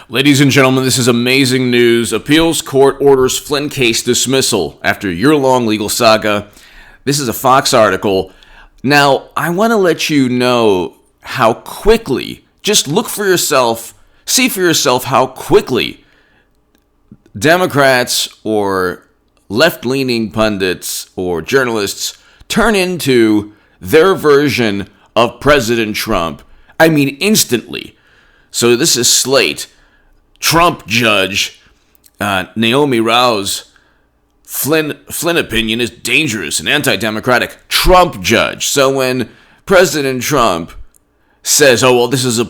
Ladies and gentlemen, this is amazing news. Appeals court orders Flynn case dismissal after year-long legal saga. This is a Fox article. Now, I want to let you know how quickly, just look for yourself, see for yourself how quickly Democrats or left-leaning pundits or journalists turn into their version of President Trump. I mean, instantly. So this is Slate. Trump judge Naomi Rao's Flynn opinion is dangerous and anti-democratic. Trump judge. So when President Trump says, "Oh well, this is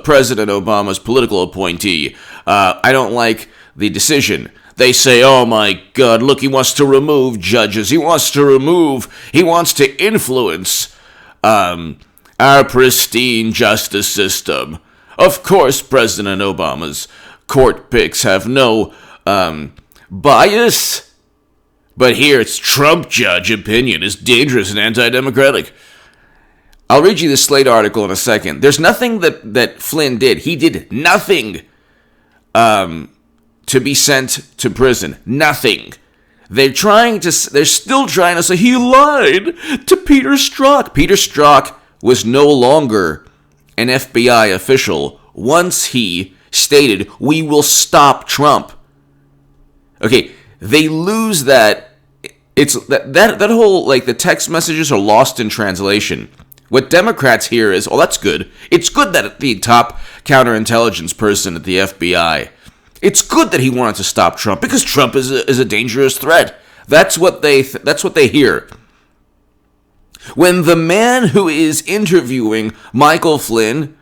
President Obama's political appointee. I don't like the decision," they say, "Oh my God, look, he wants to remove judges. He wants to influence our pristine justice system." Of course, President Obama's court picks have no bias. But here it's Trump judge opinion is dangerous and anti-democratic. I'll read you the Slate article in a second. There's nothing that Flynn did. He did nothing to be sent to prison. Nothing. They're still trying to say he lied to Peter Strzok. Peter Strzok was no longer an FBI official once he stated, "We will stop Trump." Okay, they lose that. It's that whole, like, the text messages are lost in translation. What Democrats hear is, "Oh, that's good. It's good that the top counterintelligence person at the FBI, it's good that he wanted to stop Trump because Trump is a dangerous threat." That's what they hear. When the man who is interviewing Michael Flynn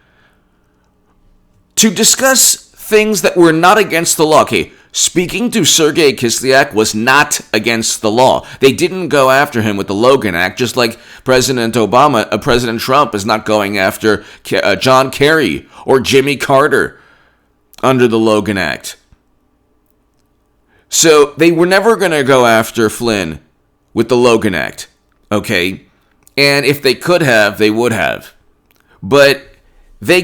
to discuss things that were not against the law. Okay, speaking to Sergei Kislyak was not against the law. They didn't go after him with the Logan Act, just like President Trump is not going after John Kerry or Jimmy Carter under the Logan Act. So they were never going to go after Flynn with the Logan Act, okay? And if they could have, they would have. But they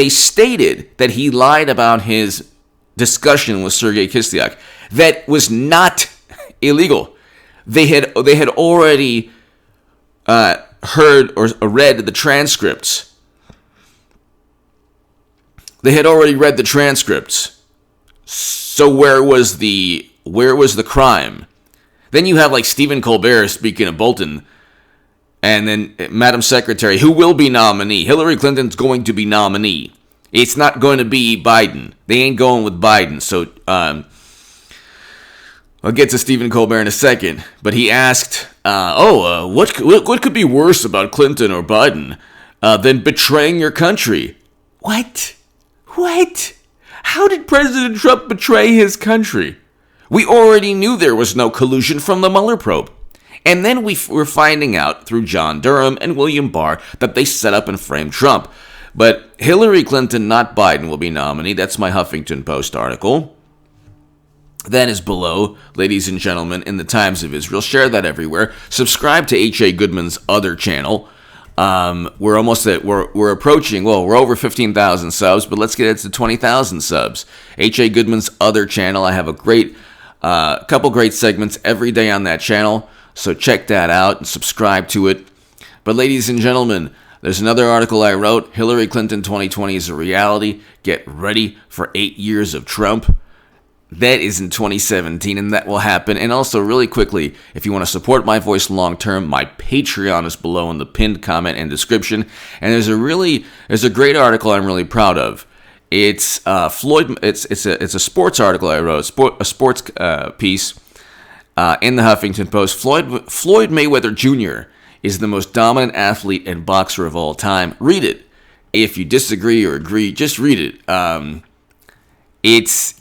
stated that he lied about his discussion with Sergei Kislyak. That was not illegal. They had already heard or read the transcripts. They had already read the transcripts. So where was the crime? Then you have like Stephen Colbert speaking of Bolton. And then Madam Secretary, who will be nominee? Hillary Clinton's going to be nominee. It's not going to be Biden. They ain't going with Biden. So I'll get to Stephen Colbert in a second. But he asked, what could be worse about Clinton or Biden than betraying your country? What? How did President Trump betray his country? We already knew there was no collusion from the Mueller probe. And then we're finding out through John Durham and William Barr that they set up and framed Trump. But Hillary Clinton, not Biden, will be nominee. That's my Huffington Post article. That is below, ladies and gentlemen, in the Times of Israel. Share that everywhere. Subscribe to H.A. Goodman's other channel. We're approaching, we're over 15,000 subs, but let's get it to 20,000 subs. H.A. Goodman's other channel. I have a couple great segments every day on that channel. So check that out and subscribe to it. But ladies and gentlemen, there's another article I wrote. Hillary Clinton 2020 is a reality. Get ready for 8 years of Trump. That is in 2017, and that will happen. And also, really quickly, if you want to support my voice long term, my Patreon is below in the pinned comment and description. And there's a great article I'm really proud of. It's Floyd. It's a sports article I wrote, a sports piece. In the Huffington Post, Floyd Mayweather Jr. is the most dominant athlete and boxer of all time. Read it. If you disagree or agree, just read it. It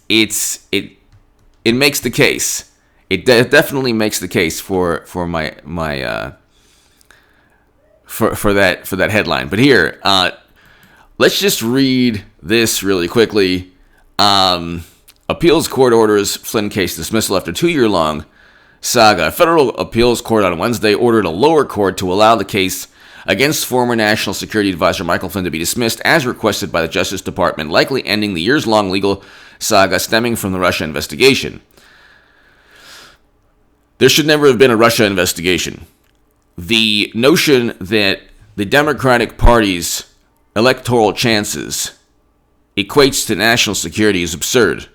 makes the case. It definitely makes the case for that headline. But here, let's just read this really quickly. Appeals court orders Flynn case dismissal after 2-year-long saga. A federal appeals court on Wednesday ordered a lower court to allow the case against former National Security Advisor Michael Flynn to be dismissed as requested by the Justice Department, likely ending the years-long legal saga stemming from the Russia investigation. There should never have been a Russia investigation. The notion that the Democratic Party's electoral chances equates to national security is absurd.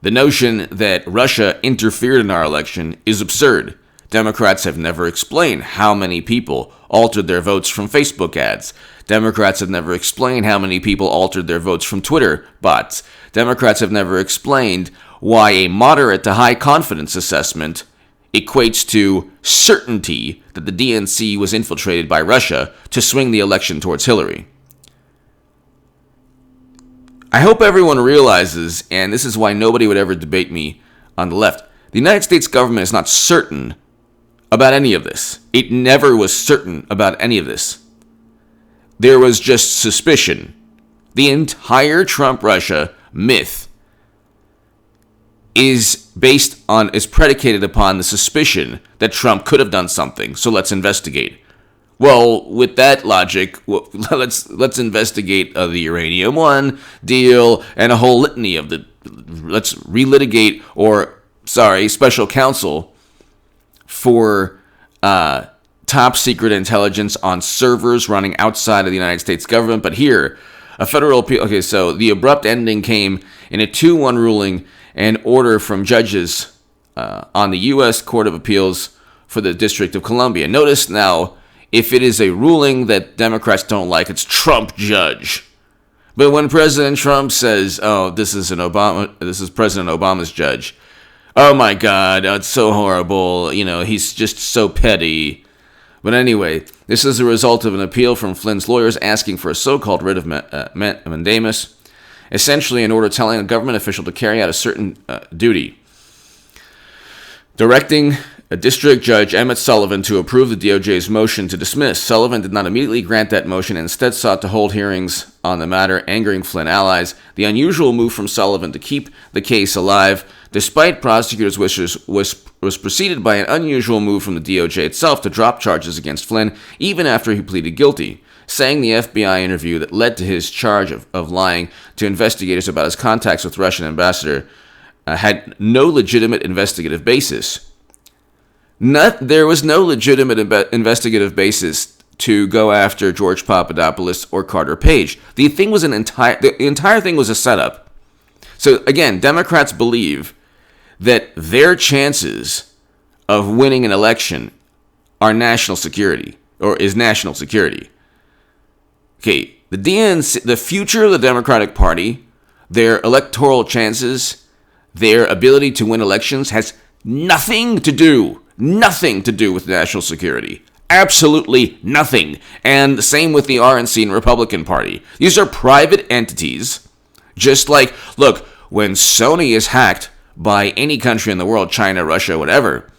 The notion that Russia interfered in our election is absurd. Democrats have never explained how many people altered their votes from Facebook ads. Democrats have never explained how many people altered their votes from Twitter bots. Democrats have never explained why a moderate to high confidence assessment equates to certainty that the DNC was infiltrated by Russia to swing the election towards Hillary. I hope everyone realizes, and this is why nobody would ever debate me on the left, the United States government is not certain about any of this. It never was certain about any of this. There was just suspicion. The entire Trump-Russia myth is predicated upon the suspicion that Trump could have done something, so let's investigate. Well, with that logic, let's investigate the Uranium One deal and a whole litany of let's relitigate, special counsel for top secret intelligence on servers running outside of the United States government. But here, a federal appeal. Okay, so the abrupt ending came in a 2-1 ruling and order from judges on the U.S. Court of Appeals for the District of Columbia. Notice now, if it is a ruling that Democrats don't like, it's Trump judge. But when President Trump says, "Oh, this is President Obama's judge," oh my God, it's so horrible. He's just so petty. But anyway, this is a result of an appeal from Flynn's lawyers asking for a so-called writ of mandamus, essentially an order telling a government official to carry out a certain duty, directing a district judge, Emmett Sullivan, to approve the DOJ's motion to dismiss. Sullivan did not immediately grant that motion and instead sought to hold hearings on the matter, angering Flynn allies. The unusual move from Sullivan to keep the case alive, despite prosecutors' wishes, was preceded by an unusual move from the DOJ itself to drop charges against Flynn, even after he pleaded guilty, saying the FBI interview that led to his charge of lying to investigators about his contacts with Russian ambassador had no legitimate investigative basis. There was no legitimate investigative basis to go after George Papadopoulos or Carter Page. The entire thing was a setup. So again, Democrats believe that their chances of winning an election are national security, or is national security. Okay, the DNC, the future of the Democratic Party, their electoral chances, their ability to win elections has nothing to do with national security. Absolutely nothing. And the same with the RNC and Republican Party. These are private entities. Just like, look, when Sony is hacked by any country in the world, China, Russia, whatever,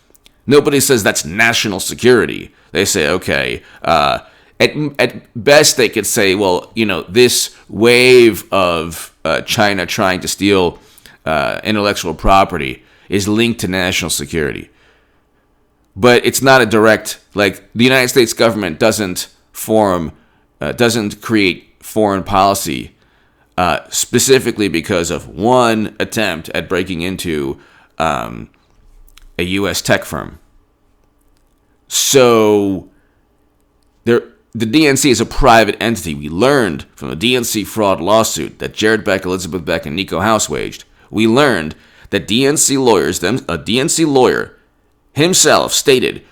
nobody says that's national security. They say, okay, at best they could say, well, this wave of China trying to steal intellectual property is linked to national security. But it's not a direct, the United States government doesn't create foreign policy specifically because of one attempt at breaking into a U.S. tech firm. So the DNC is a private entity. We learned from the DNC fraud lawsuit that Jared Beck, Elizabeth Beck, and Nico House waged. We learned that DNC lawyers, a DNC lawyer himself stated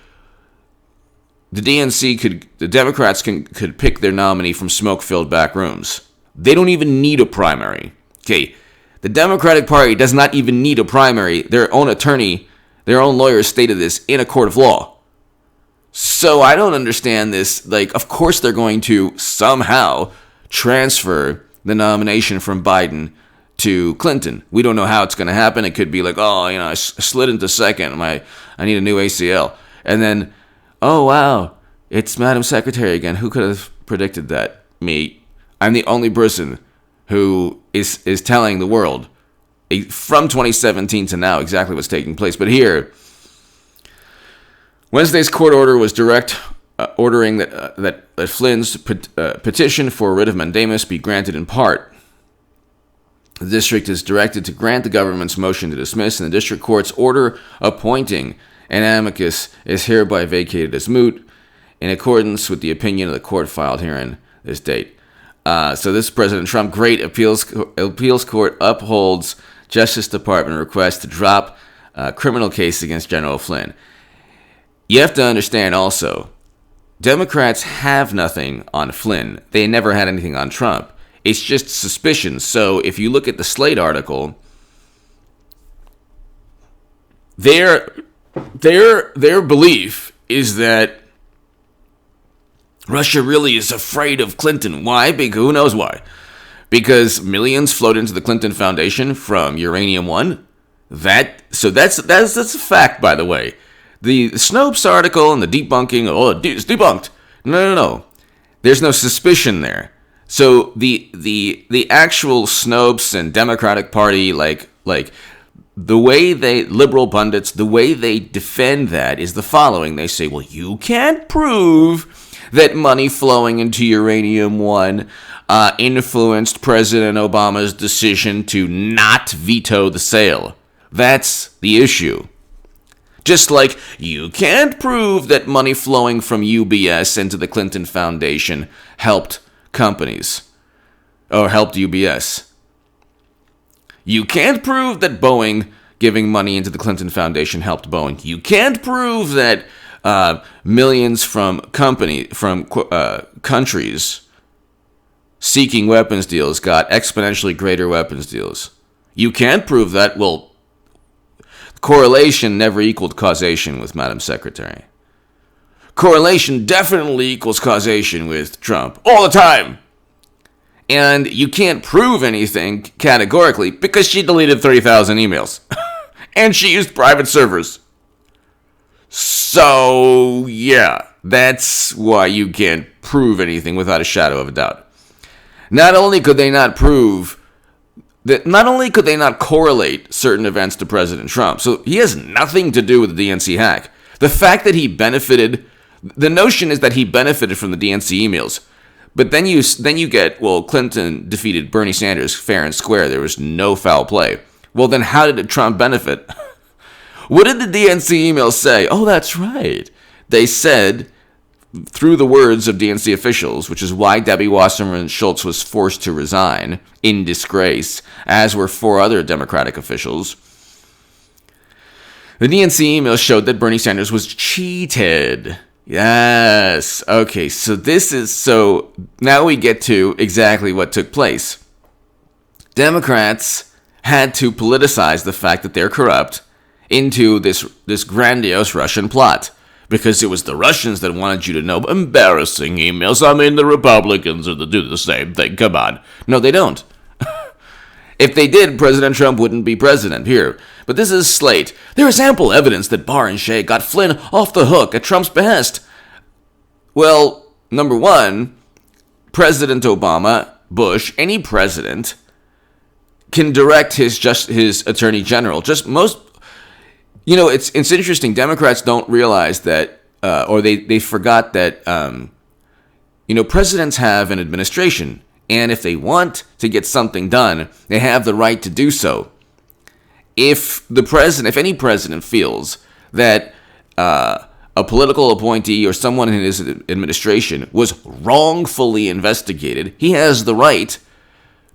the Democrats could pick their nominee from smoke-filled back rooms. They don't even need a primary. Okay, the Democratic Party does not even need a primary. Their own attorney, their own lawyer stated this in a court of law. So I don't understand this. Of course they're going to somehow transfer the nomination from Biden to Clinton. We don't know how it's going to happen. It could be I slid into second. I need a new ACL. And then, oh, wow, it's Madam Secretary again. Who could have predicted that? Me. I'm the only person who is telling the world from 2017 to now exactly what's taking place. But here, Wednesday's court order was direct ordering that Flynn's petition for writ of mandamus be granted in part. The district is directed to grant the government's motion to dismiss, and the district court's order appointing an amicus is hereby vacated as moot, in accordance with the opinion of the court filed herein this date. So this President Trump, great appeals court upholds Justice Department request to drop criminal case against General Flynn. You have to understand also, Democrats have nothing on Flynn. They never had anything on Trump. It's just suspicion. So if you look at the Slate article, their belief is that Russia really is afraid of Clinton. Why? Because who knows why? Because millions flowed into the Clinton Foundation from Uranium One. That's a fact, by the way. The Snopes article and the debunking, it's debunked. No. There's no suspicion there. So the actual Snopes and Democratic Party, like the way liberal pundits, the way they defend that is the following. They say, well, you can't prove that money flowing into Uranium One influenced President Obama's decision to not veto the sale. That's the issue. Just like you can't prove that money flowing from UBS into the Clinton Foundation helped companies or helped UBS. You can't prove that Boeing giving money into the Clinton Foundation helped Boeing. You can't prove that millions from countries seeking weapons deals got exponentially greater weapons deals. You can't prove that. Well, correlation never equaled causation with Madam Secretary. Correlation definitely equals causation with Trump all the time. And you can't prove anything categorically because she deleted 30,000 emails. And she used private servers. So, yeah, that's why you can't prove anything without a shadow of a doubt. Not only could they not correlate certain events to President Trump, so he has nothing to do with the DNC hack. The fact that the notion is that he benefited from the DNC emails. But then you get, well, Clinton defeated Bernie Sanders fair and square. There was no foul play. Well, then how did Trump benefit? What did the DNC emails say? Oh, that's right. They said, through the words of DNC officials, which is why Debbie Wasserman Schultz was forced to resign in disgrace, as were 4 other Democratic officials. The DNC emails showed that Bernie Sanders was cheated. Yes. Okay, so now we get to exactly what took place. Democrats had to politicize the fact that they're corrupt into this grandiose Russian plot. Because it was the Russians that wanted you to know embarrassing emails. I mean, the Republicans do the same thing. Come on. No, they don't. If they did, President Trump wouldn't be president here. But this is Slate. There is ample evidence that Barr and Shea got Flynn off the hook at Trump's behest. Well, number one, President Obama, Bush, any president can direct his attorney general. It's interesting. Democrats don't realize that, or they forgot that, presidents have an administration. And if they want to get something done, they have the right to do so. If any president feels that a political appointee or someone in his administration was wrongfully investigated, he has the right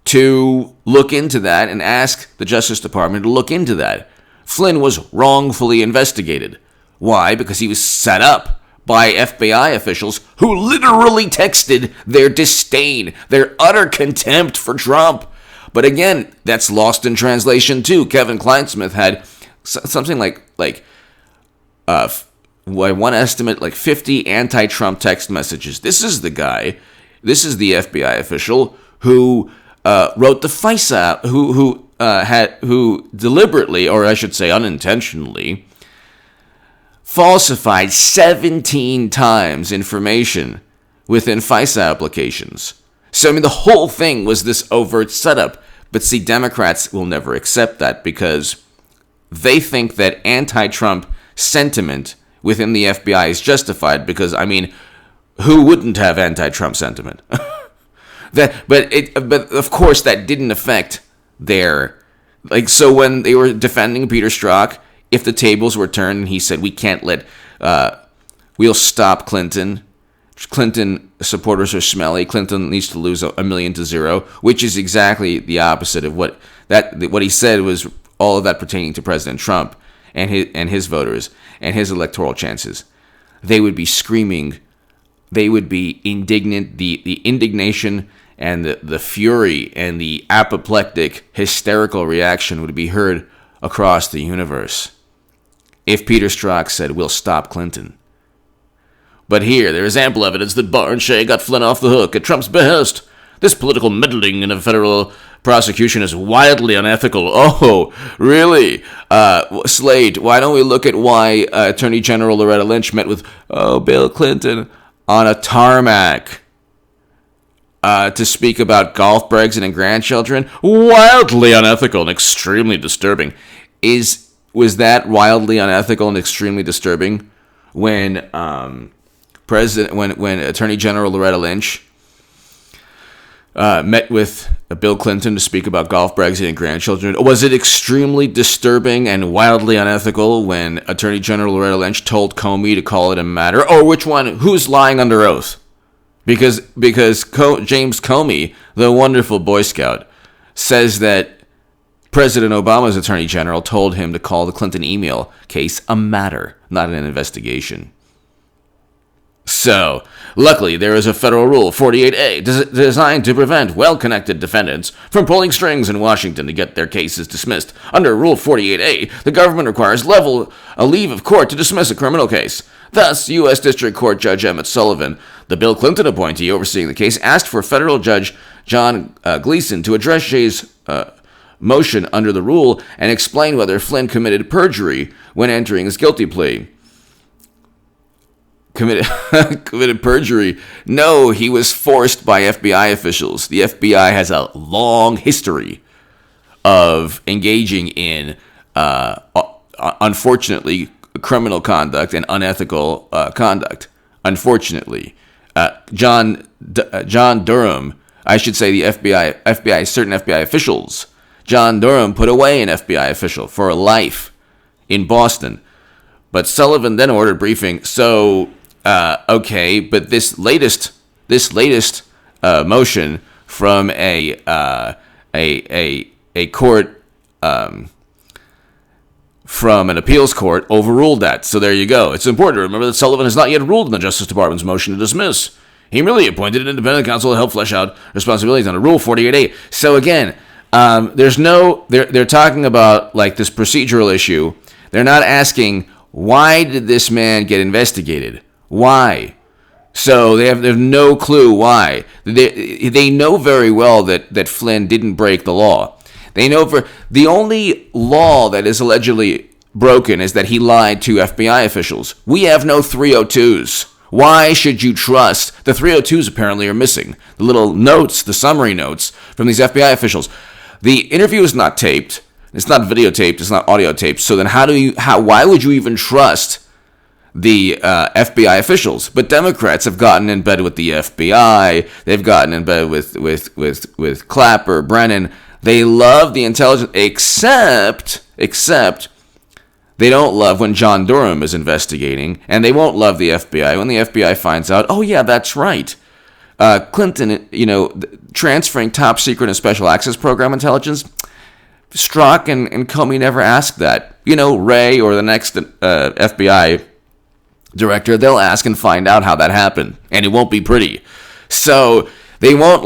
to look into that and ask the Justice Department to look into that. Flynn was wrongfully investigated. Why? Because he was set up by FBI officials who literally texted their disdain, their utter contempt for Trump. But again, that's lost in translation too. Kevin Kleinsmith had something like one estimate, like 50 anti-Trump text messages. This is the FBI official who wrote the FISA, who deliberately, or I should say unintentionally, falsified 17 times information within FISA applications. So, I mean, the whole thing was this overt setup. But see, Democrats will never accept that because they think that anti-Trump sentiment within the FBI is justified because, I mean, Who wouldn't have anti-Trump sentiment? But of course that didn't affect their, like, so when they were defending Peter Strzok, if the tables were turned and he said we can't let we'll stop Clinton. Clinton supporters are smelly. Clinton needs to lose 1,000,000 to 0, which is exactly the opposite of what he said was all of that pertaining to President Trump and his voters and his electoral chances. They would be screaming. They would be indignant. The indignation and the fury and the apoplectic, hysterical reaction would be heard across the universe if Peter Strzok said, we'll stop Clinton. But here, there is ample evidence that Barr and Shea got Flynn off the hook at Trump's behest. This political meddling in a federal prosecution is wildly unethical. Oh, really? Slade, why don't we look at why Attorney General Loretta Lynch met with Bill Clinton on a tarmac to speak about golf brags and grandchildren? Wildly unethical and extremely disturbing. Was that wildly unethical and extremely disturbing when when Attorney General Loretta Lynch met with Bill Clinton to speak about golf brags and grandchildren? Was it extremely disturbing and wildly unethical when Attorney General Loretta Lynch told Comey to call it a matter? Or which one? Who's lying under oath? Because James Comey, the wonderful Boy Scout, says that President Obama's Attorney General told him to call the Clinton email case a matter, not an investigation. So, luckily, there is a federal rule, 48A, designed to prevent well-connected defendants from pulling strings in Washington to get their cases dismissed. Under Rule 48A, the government requires a leave of court to dismiss a criminal case. Thus, U.S. District Court Judge Emmett Sullivan, the Bill Clinton appointee overseeing the case, asked for federal Judge John Gleeson to address Shea's motion under the rule and explain whether Flynn committed perjury when entering his guilty plea. Committed perjury? No, he was forced by FBI officials. The FBI has a long history of engaging in, unfortunately, criminal conduct and unethical conduct. Unfortunately, John Durham, I should say the FBI, certain FBI officials. John Durham put away an FBI official for life in Boston. But Sullivan then ordered briefing. So, okay, but this latest motion from a court, from an appeals court, overruled that. So there you go. It's important to remember that Sullivan has not yet ruled on the Justice Department's motion to dismiss. He merely appointed an independent counsel to help flesh out responsibilities under Rule 48A. So again, they're talking about like this procedural issue. They're not asking, why did this man get investigated? Why? So they have no clue why. They know very well that Flynn didn't break the law. They know the only law that is allegedly broken is that he lied to FBI officials. We have no 302s. Why should you trust? The 302s apparently are missing. The little notes, the summary notes from these FBI officials. The interview is not taped. It's not videotaped. It's not audio taped. So then why would you even trust the FBI officials? But Democrats have gotten in bed with the FBI. They've gotten in bed with Clapper, Brennan. They love the intelligence, except they don't love when John Durham is investigating, and they won't love the FBI when the FBI finds out, oh yeah, that's right. Clinton, transferring top secret and special access program intelligence, Strzok and Comey never asked that. Wray or the next FBI director, they'll ask and find out how that happened, and it won't be pretty. So they won't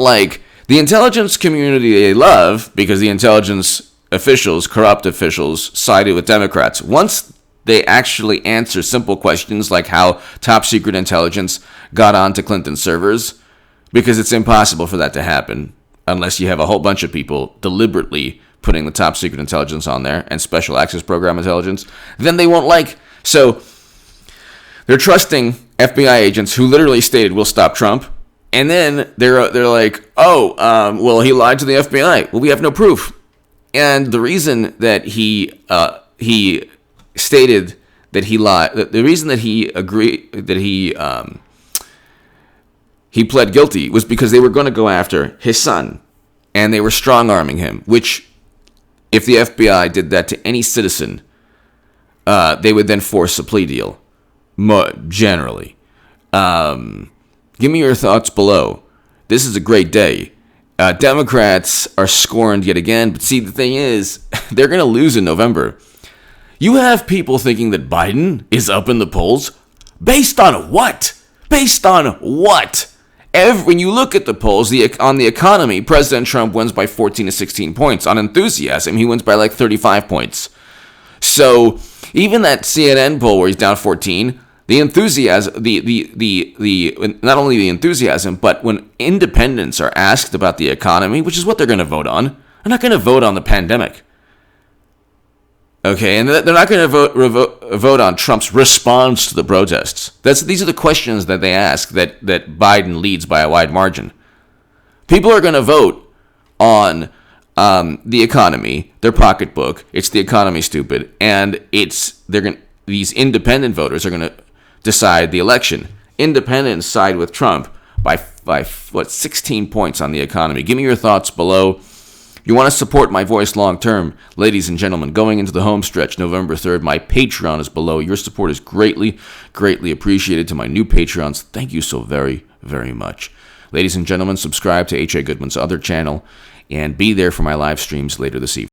the intelligence community they love, because the intelligence officials, corrupt officials, sided with Democrats. Once they actually answer simple questions like how top secret intelligence got onto Clinton servers, because it's impossible for that to happen unless you have a whole bunch of people deliberately putting the top secret intelligence on there and special access program intelligence, then they won't So they're trusting FBI agents who literally stated, we'll stop Trump. And then they're like, well, he lied to the FBI. Well, we have no proof. And the reason that he stated that he lied, the reason that he agreed, that he he pled guilty was because they were going to go after his son, and they were strong-arming him, which, if the FBI did that to any citizen, they would then force a plea deal, generally. Give me your thoughts below. This is a great day. Democrats are scorned yet again, but see, the thing is, they're going to lose in November. You have people thinking that Biden is up in the polls. Based on what? Based on what? When you look at the polls, on the economy, President Trump wins by 14 to 16 points. On enthusiasm, he wins by like 35 points. So even that CNN poll where he's down 14, the enthusiasm, not only the enthusiasm, but when independents are asked about the economy, which is what they're going to vote on, they're not going to vote on the pandemic. Okay, and they're not going to vote on Trump's response to the protests. These are the questions that they ask that Biden leads by a wide margin. People are going to vote on the economy, their pocketbook. It's the economy, stupid, and these independent voters are going to decide the election. Independents side with Trump by 16 points on the economy. Give me your thoughts below. You want to support my voice long term, ladies and gentlemen, going into the home stretch, November 3rd, my Patreon is below. Your support is greatly, greatly appreciated. To my new Patreons, thank you so very, very much. Ladies and gentlemen, subscribe to H.A. Goodman's other channel, and be there for my live streams later this evening.